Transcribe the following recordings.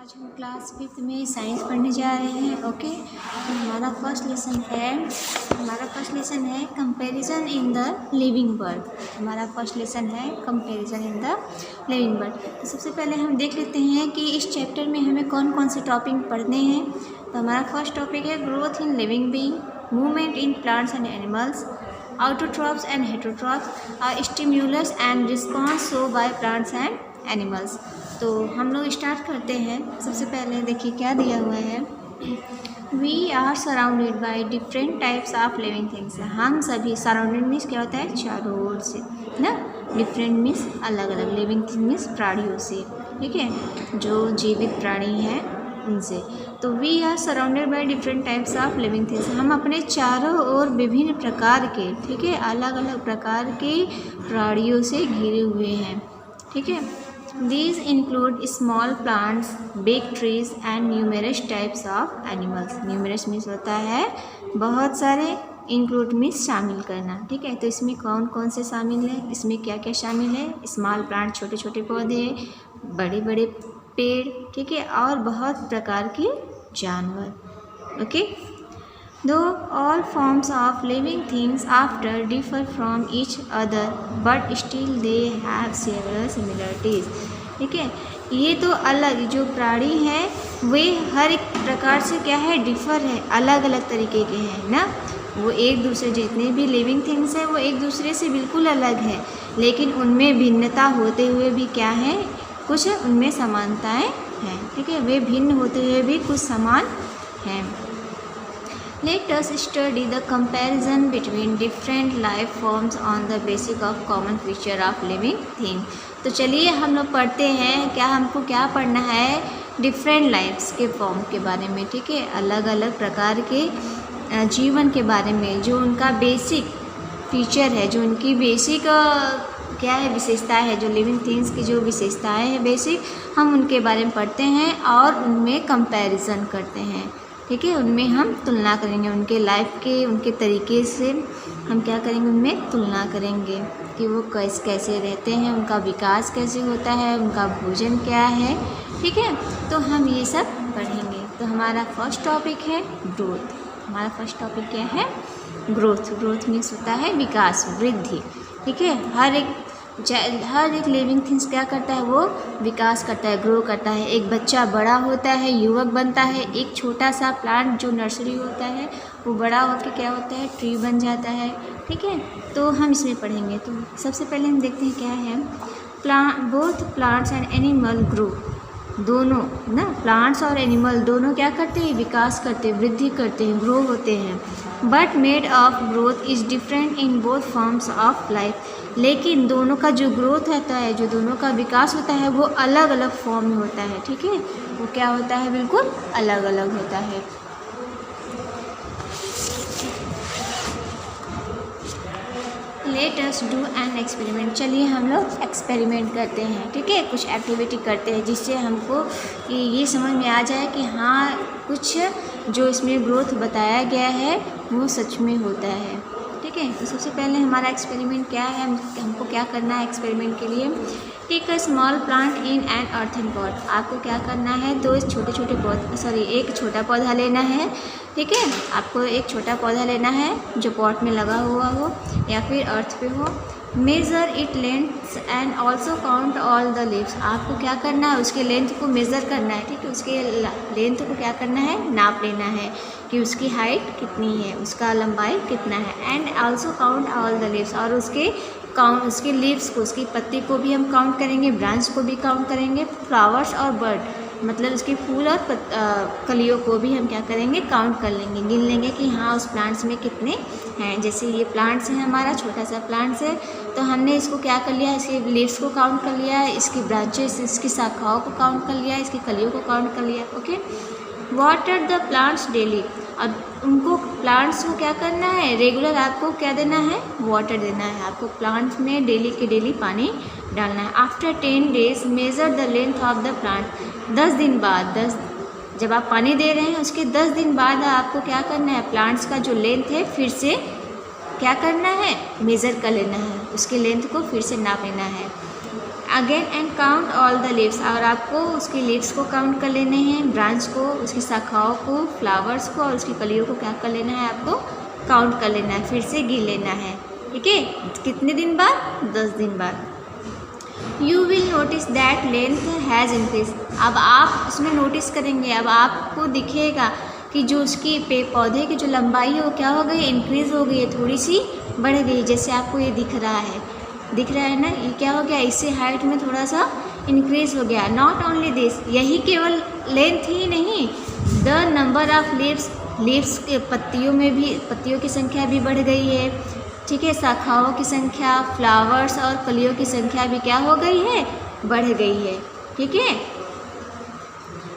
आज हम क्लास 5 में साइंस पढ़ने जा रहे हैं। ओके, तो हमारा फर्स्ट लेसन है comparison in the living world. हमारा फर्स्ट लेसन है comparison in the living world. तो सबसे पहले हम देख लेते हैं कि इस चैप्टर में हमें कौन कौन से टॉपिक पढ़ने हैं। तो हमारा फर्स्ट टॉपिक है growth in living being, movement in plants and animals, autotrophs and heterotrophs are stimulus and response show by plants and animals. तो हम लोग स्टार्ट करते हैं। सबसे पहले देखिए क्या दिया हुआ है, we are surrounded by different types of living things. हम सभी, सराउंडेड मीन्स क्या होता है, चारों ओर से ना, डिफरेंट मीन्स अलग अलग, लिविंग थिंग मीन्स प्राणियों से, ठीक है, जो जीवित प्राणी हैं उनसे। तो we are surrounded by different types of living things. हम अपने चारों ओर विभिन्न प्रकार के, ठीक है, अलग अलग प्रकार के प्राणियों से घिरे हुए हैं, ठीक है। These include small plants, big trees and numerous types of animals. Numerous means होता है बहुत सारे, include means शामिल करना, ठीक है। तो इसमें कौन कौन से शामिल है, इसमें क्या क्या शामिल है, स्मॉल प्लांट छोटे छोटे पौधे, बड़े बड़े पेड़, ठीक है, और बहुत प्रकार के जानवर। Okay, though all forms of living things after differ from each other but still they have several similarities, ठीक है। ये तो अलग जो प्राणी हैं वे हर एक प्रकार से क्या है, डिफ़र है, अलग अलग तरीके के हैं ना। वो एक दूसरे, जितने भी लिविंग थिंग्स हैं वो एक दूसरे से बिल्कुल अलग है, लेकिन उनमें भिन्नता होते हुए भी क्या है, कुछ उनमें समानताएं हैं, ठीक है। वे भिन्न होते हुए भी कुछ समान हैं। Let us study the comparison between different life forms on the basis of common feature of living thing। तो चलिए हम लोग पढ़ते हैं, क्या हमको क्या पढ़ना है, डिफरेंट लाइफ्स के फॉर्म के बारे में, ठीक है, अलग अलग प्रकार के जीवन के बारे में, जो उनका बेसिक फीचर है, जो उनकी बेसिक क्या है, विशेषताएं है, जो लिविंग थिंग्स की जो विशेषताएं हैं बेसिक, हम उनके बारे में पढ़ते हैं और उनमें कंपैरिजन करते हैं, ठीक है। उनमें हम तुलना करेंगे, उनके लाइफ के, उनके तरीके से हम क्या करेंगे, उनमें तुलना करेंगे कि वो कैसे रहते हैं, उनका विकास कैसे होता है, उनका भोजन क्या है, ठीक है। तो हम ये सब पढ़ेंगे। तो हमारा फर्स्ट टॉपिक है ग्रोथ। हमारा फर्स्ट टॉपिक क्या है, ग्रोथ। ग्रोथ मीन्स होता है विकास, वृद्धि, ठीक है। हर एक लिविंग थिंग्स क्या करता है, वो विकास करता है, ग्रो करता है। एक बच्चा बड़ा होता है, युवक बनता है। एक छोटा सा प्लांट जो नर्सरी होता है वो बड़ा होकर क्या होता है, ट्री बन जाता है, ठीक है। तो हम इसमें पढ़ेंगे। तो सबसे पहले हम देखते हैं क्या है, both plants and animal grow. दोनों ना, प्लांट्स और एनिमल दोनों क्या करते हैं, विकास करते हैं, वृद्धि करते हैं, ग्रो होते हैं। But made of growth is different in both forms of life. लेकिन दोनों का जो ग्रोथ होता है, जो दोनों का विकास होता है, वो अलग अलग फॉर्म में होता है, ठीक है। वो क्या होता है, बिल्कुल अलग अलग होता है। Let us do an experiment. चलिए हम लोग एक्सपेरिमेंट करते हैं, ठीक है, कुछ एक्टिविटी करते हैं जिससे हमको ये समझ में आ जाए कि हाँ, कुछ जो इसमें ग्रोथ बताया गया है वो सच में होता है, ठीक है। तो सबसे पहले हमारा एक्सपेरिमेंट क्या है, हमको क्या करना है एक्सपेरिमेंट के लिए, take a small plant in an earthen pot. आपको क्या करना है, एक छोटा पौधा लेना है, ठीक है। आपको एक छोटा पौधा लेना है जो पॉट में लगा हुआ हो या फिर अर्थ पे हो। Measure it length and also count all the leaves. आपको क्या करना है, उसके लेंथ को मेज़र करना है, ठीक है। उसके लेंथ को क्या करना है, नाप लेना है कि उसकी हाइट कितनी है, उसका लंबाई कितना है। And also count all the leaves, और उसके लीव्स को, उसकी पत्ती को भी हम काउंट करेंगे, ब्रांच को भी काउंट करेंगे, फ्लावर्स और बर्ड, मतलब उसके फूल और कलियों को भी हम क्या करेंगे, काउंट कर लेंगे, गिन लेंगे कि हाँ उस प्लांट्स में कितने हैं। जैसे ये प्लांट्स है, हमारा छोटा सा प्लांट्स है, तो हमने इसको क्या कर लिया, इसके लीव्स को काउंट कर लिया है, इसकी ब्रांचेस, इसकी शाखाओं को काउंट कर लिया है, इसकी कलियों को काउंट कर लिया। Okay, water the plants daily. अब उनको, प्लांट्स को क्या करना है, रेगुलर आपको क्या देना है, वाटर देना है। आपको प्लांट्स में डेली के डेली पानी डालना है। After 10 days measure the length of the plant. 10 दिन बाद, जब आप पानी दे रहे हैं उसके 10 दिन बाद आपको क्या करना है, प्लांट्स का जो लेंथ है फिर से क्या करना है, मेज़र कर लेना है, उसके लेंथ को फिर से नाप लेना है। Again and count all the leaves, और आपको उसके लीव्स को काउंट कर लेने हैं, ब्रांच को, उसकी शाखाओं को, फ्लावर्स को और उसकी कलियों को क्या कर लेना है, आपको काउंट कर लेना है, फिर से गिन लेना है। ठीक है, कितने दिन बाद? 10 दिन बाद। You will notice that length has increase, अब आप उसमें नोटिस करेंगे, अब आपको दिखेगा कि जो उसकी पौधे की जो लंबाई है वो क्या हो गई, इंक्रीज़ हो गई है, थोड़ी सी बढ़ गई, जैसे आपको ये दिख रहा है ना, ये क्या हो गया, इससे हाइट में थोड़ा सा इंक्रीज़ हो गया। नॉट ओनली दिस, यही केवल लेंथ ही नहीं, द नंबर ऑफ लीव्स के पत्तियों की संख्या भी बढ़ गई है। ठीक है, शाखाओं की संख्या, फ्लावर्स और कलियों की संख्या भी क्या हो गई है, बढ़ गई है। ठीक है,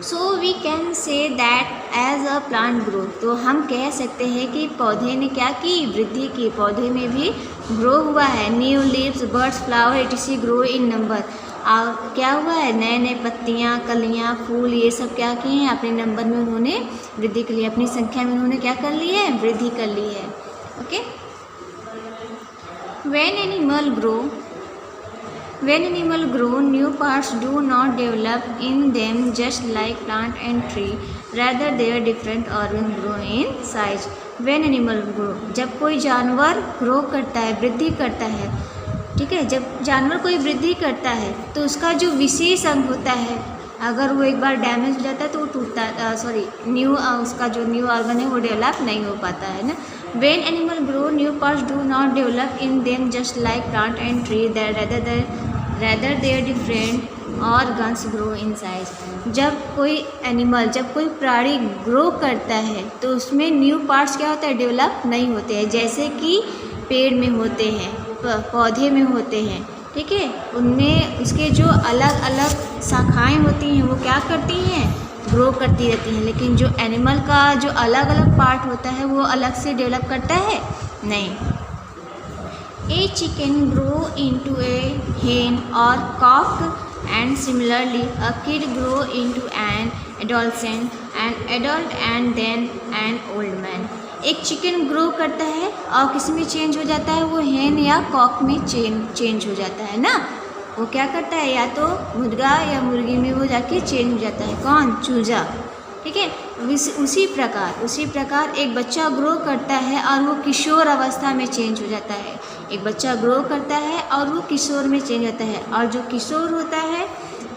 so we can say that as a plant grow, तो हम कह सकते हैं कि पौधे ने क्या की, वृद्धि की, पौधे में भी ग्रो हुआ है। New leaves, birds, flower etc grow in number, क्या हुआ है, नए नए पत्तियाँ, कलियाँ, फूल, ये सब क्या किए हैं, अपने नंबर में उन्होंने वृद्धि कर ली, अपनी संख्या में उन्होंने क्या कर ली है, वृद्धि कर ली है। Okay, When animal grow, new parts do not develop in them just like plant and tree. Rather, their different organs grow in size. When animal grow, जब कोई जानवर ग्रो करता है, वृद्धि करता है, ठीक है, जब जानवर कोई वृद्धि करता है तो उसका जो विशेष अंग होता है, अगर वो एक बार डैमेज हो जाता है तो वो टूटता, उसका जो न्यू ऑर्गन है वो डेवलप नहीं हो पाता है ना। When animal grow, new parts do not develop in them just like plant and tree. Rather their different organs grow in size. जब कोई प्राणी ग्रो करता है तो उसमें न्यू पार्ट्स क्या होता है, डेवलप नहीं होते हैं, जैसे कि पेड़ में होते हैं, पौधे में होते हैं। ठीक है, उनमें उसके जो अलग अलग शाखाएं होती हैं वो क्या करती हैं, ग्रो करती रहती हैं, लेकिन जो एनिमल का जो अलग अलग पार्ट होता है वो अलग से डेवलप करता है नहीं। A chicken grow into a hen और cock and similarly a kid grow into an adolescent, an adult and then an old man. एक चिकन ग्रो करता है और किस में चेंज हो जाता है, वो hen या कॉक में चेंज हो जाता है ना, वो क्या करता है, या तो मुर्गा या मुर्गी में वो जाके चेंज हो जाता है, कौन, चूजा। ठीक है, उसी प्रकार एक बच्चा ग्रो करता है और वो किशोर अवस्था में चेंज हो जाता है। एक बच्चा ग्रो करता है और वो किशोर में चेंज होता है, और जो किशोर होता है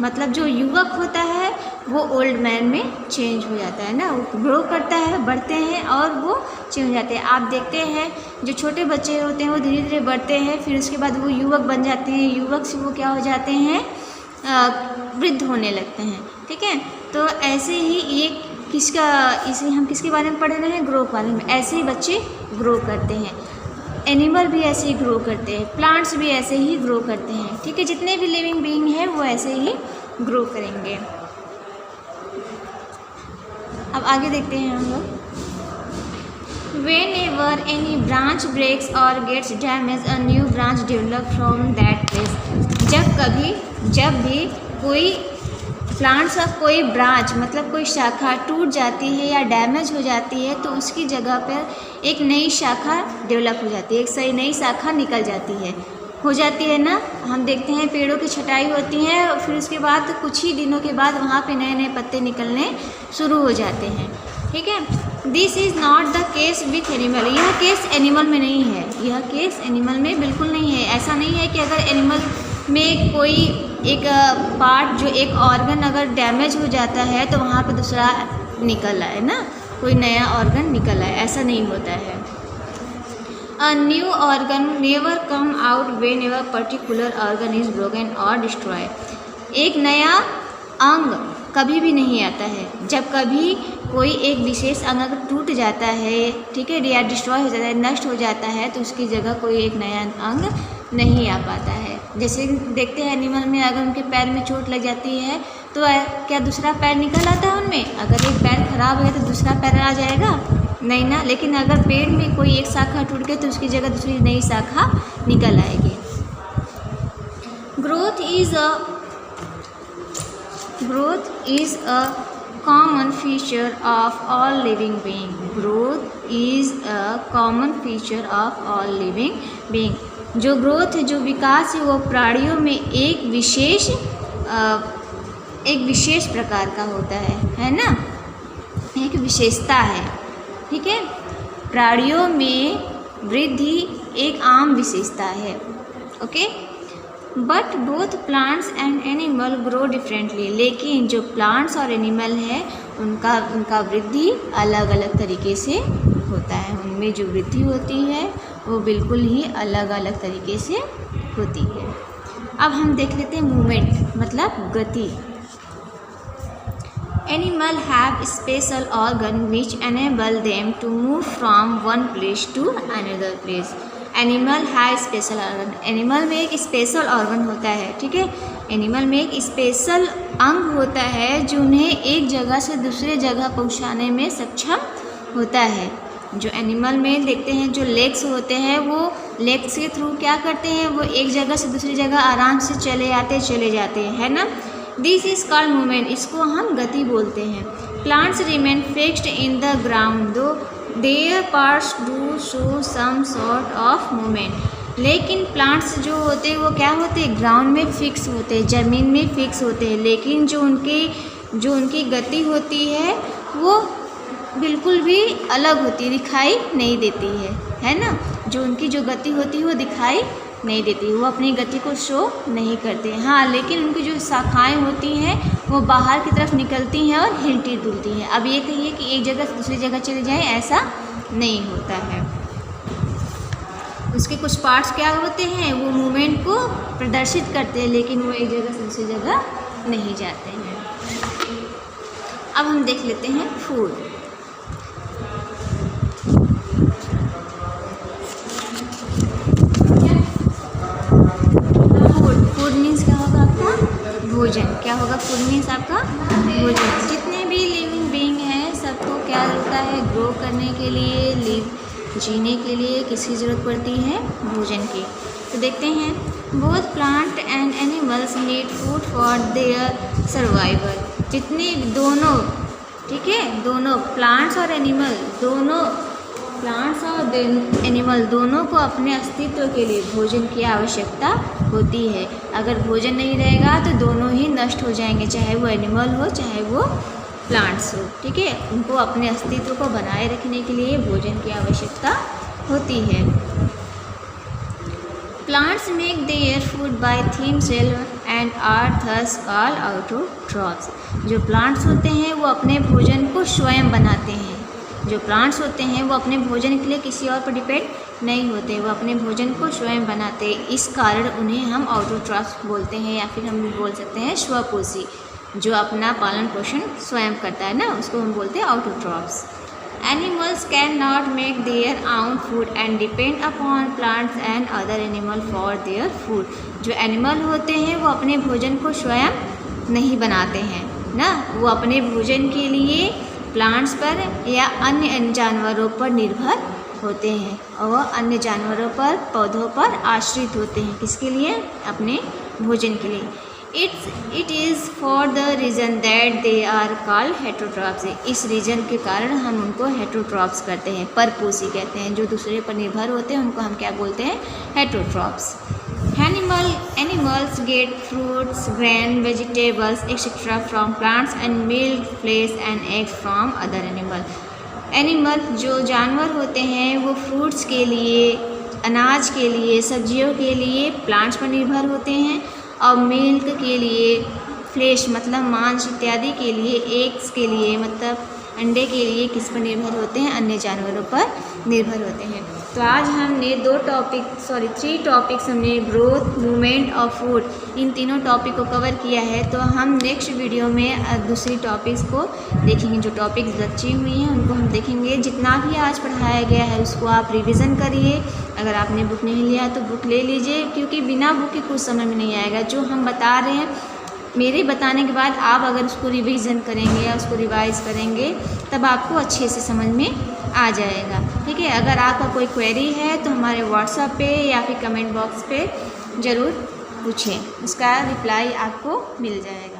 मतलब जो युवक होता है वो ओल्ड मैन में चेंज हो जाता है ना, वो ग्रो करता है, बढ़ते हैं और वो चेंज हो जाते हैं। आप देखते हैं जो छोटे बच्चे होते हैं वो धीरे धीरे बढ़ते हैं, फिर उसके बाद वो युवक बन जाते हैं, युवक से वो क्या हो जाते हैं, वृद्ध होने लगते हैं। ठीक है, तो ऐसे ही इसे हम किसके बारे में पढ़ रहे हैं, ग्रो के बारे में। ऐसे ही बच्चे ग्रो करते हैं, एनिमल भी ऐसे ही ग्रो करते हैं, प्लांट्स भी ऐसे ही ग्रो करते हैं। ठीक है, जितने भी लिविंग बीइंग हैं वो ऐसे ही ग्रो करेंगे। अब आगे देखते हैं हम लोग। Whenever any branch breaks or gets damaged, a new branch develops from that place. जब भी कोई प्लांट्स का कोई ब्रांच मतलब कोई शाखा टूट जाती है या डैमेज हो जाती है तो उसकी जगह पर एक नई शाखा डेवलप हो जाती है, एक सही नई शाखा निकल जाती है, हो जाती है ना। हम देखते हैं पेड़ों की छटाई होती है और फिर उसके बाद कुछ ही दिनों के बाद वहाँ पे नए नए पत्ते निकलने शुरू हो जाते हैं। ठीक है, this is not the case with animal. यह केस एनिमल में नहीं है, यह केस एनिमल में बिल्कुल नहीं है। ऐसा नहीं है कि अगर एनिमल में कोई एक पार्ट जो एक ऑर्गन अगर डैमेज हो जाता है तो वहाँ पे दूसरा निकल आए ना, कोई नया ऑर्गन निकल आए, ऐसा नहीं होता है। A new organ never come out whenever particular organ is broken or destroyed. एक नया अंग कभी भी नहीं आता है जब कभी कोई एक विशेष अंग अगर टूट जाता है, ठीक है, या डिस्ट्रॉय हो जाता है, नष्ट हो जाता है, तो उसकी जगह कोई एक नया अंग नहीं आ पाता है। जैसे देखते हैं एनिमल में अगर उनके पैर में चोट लग जाती है तो क्या दूसरा पैर निकल आता है उनमें? अगर एक पैर खराब हो गया तो दूसरा पैर आ जाएगा? नहीं ना। लेकिन अगर पेड़ में कोई एक शाखा टूट गई तो उसकी जगह दूसरी नई शाखा निकल आएगी। Growth is a common feature of all living being. Growth is a common feature of all living being. जो ग्रोथ है, जो विकास है, वो प्राणियों में एक विशेष प्रकार का होता है ना, एक विशेषता है। ठीक है, प्राणियों में वृद्धि एक आम विशेषता है। Okay, but both plants and animal grow differently, लेकिन जो प्लांट्स और एनिमल है उनका वृद्धि अलग अलग तरीके से होता है। उनमें जो वृद्धि होती है वो बिल्कुल ही अलग अलग तरीके से होती है। अब हम देख लेते हैं मूवमेंट मतलब गति। Animal have special organ which enable them to move from one place to another place. Animal है स्पेशल ऑर्गन, एनिमल में एक स्पेशल ऑर्गन होता है। ठीक है, एनिमल में एक स्पेशल अंग होता है जो उन्हें एक जगह से दूसरे जगह पहुंचाने में सक्षम होता है। जो एनिमल में देखते हैं जो लेग्स होते हैं, वो लेग्स के थ्रू क्या करते हैं, वो एक जगह से दूसरी जगह आराम से चले जाते हैं, है ना। दिस इज कॉल्ड मूवमेंट, इसको हम गति बोलते हैं। Plants remain fixed in the ground though their parts do show some sort of movement. लेकिन प्लांट्स जो होते हैं वो क्या होते हैं, ग्राउंड में फिक्स होते हैं, ज़मीन में फिक्स होते हैं, लेकिन जो उनकी गति होती है वो बिल्कुल भी अलग होती है, दिखाई नहीं देती है ना। जो उनकी जो गति होती है वो दिखाई नहीं देती, वो अपनी गति को शो नहीं करते। हाँ, लेकिन उनकी जो शाखाएं होती हैं वो बाहर की तरफ निकलती हैं और हिलती डुलती हैं। अब ये कहिए कि एक जगह से दूसरी जगह चले जाएं, ऐसा नहीं होता है। उसके कुछ पार्ट्स क्या होते हैं, वो मूवमेंट को प्रदर्शित करते हैं, लेकिन वो एक जगह से दूसरी जगह नहीं जाते हैं। अब हम देख लेते हैं फूड। फूड मीन्स क्या होगा आपका, भोजन। क्या होगा, फूड मीन्स आपका भोजन। जितने भी लिविंग बीइंग हैं सबको क्या होता है, ग्रो करने के लिए, जीने के लिए किसकी ज़रूरत पड़ती है, भोजन की। तो देखते हैं, both plant and animals need food for their survival. जितने दोनों, ठीक है, दोनों प्लांट्स और एनिमल, दोनों को अपने अस्तित्व के लिए भोजन की आवश्यकता होती है। अगर भोजन नहीं रहेगा तो दोनों ही नष्ट हो जाएंगे, चाहे वो एनिमल हो चाहे वो प्लांट्स हो। ठीक है, उनको अपने अस्तित्व को बनाए रखने के लिए भोजन की आवश्यकता होती है। Plants make their food by themselves and are thus called autotrophs. जो प्लांट्स होते हैं वो अपने भोजन को स्वयं बनाते हैं। जो प्लांट्स होते हैं वो अपने भोजन के लिए किसी और पर डिपेंड नहीं होते, वो अपने भोजन को स्वयं बनाते हैं। इस कारण उन्हें हम ऑटोट्रॉफ्स बोलते हैं, या फिर हम बोल सकते हैं स्वपोषी। जो अपना पालन पोषण स्वयं करता है ना, उसको हम बोलते हैं autotrophs. Animals can not make their own food and depend upon plants and other animal for their food. जो एनिमल होते हैं वो अपने भोजन को स्वयं नहीं बनाते हैं ना, वो अपने भोजन के लिए प्लांट्स पर या अन्य जानवरों पर निर्भर होते हैं, और अन्य जानवरों पर, पौधों पर आश्रित होते हैं। किसके लिए, अपने भोजन के लिए। It is for the reason that they are called heterotrophs. इस रीज़न के कारण हम उनको हेटरोट्रॉफ्स करते हैं, परपोषी कहते हैं। जो दूसरे पर निर्भर होते हैं उनको हम क्या बोलते हैं, heterotrophs. Animals get fruits, grain, vegetables, etc. from plants and milk, flesh and eggs from other animals. Animal जो जानवर होते हैं वो फ्रूट्स के लिए, अनाज के लिए, सब्जियों के लिए प्लांट्स पर निर्भर होते हैं, और मिल्क के लिए, फ्लेश मतलब मांस इत्यादि के लिए, एग्स के लिए मतलब अंडे के लिए किस पर निर्भर होते हैं, अन्य जानवरों पर निर्भर होते हैं। तो आज हमने 3 टॉपिक्स हमने ग्रोथ, मूवमेंट और फूड, इन तीनों टॉपिक को कवर किया है। तो हम नेक्स्ट वीडियो में दूसरी टॉपिक्स को देखेंगे। जो टॉपिक्स बची हुई हैं उनको हम देखेंगे। जितना भी आज पढ़ाया गया है उसको आप रिवीजन करिए। अगर आपने बुक नहीं लिया तो बुक ले लीजिए, क्योंकि बिना बुक के कुछ समझ में नहीं आएगा। जो हम बता रहे हैं, मेरे बताने के बाद आप अगर उसको रिवीजन करेंगे या उसको रिवाइज करेंगे तब आपको अच्छे से समझ में आ जाएगा। ठीक है, अगर आपका कोई क्वेरी है तो हमारे व्हाट्सएप पे या फिर कमेंट बॉक्स पे ज़रूर पूछें, उसका रिप्लाई आपको मिल जाएगा।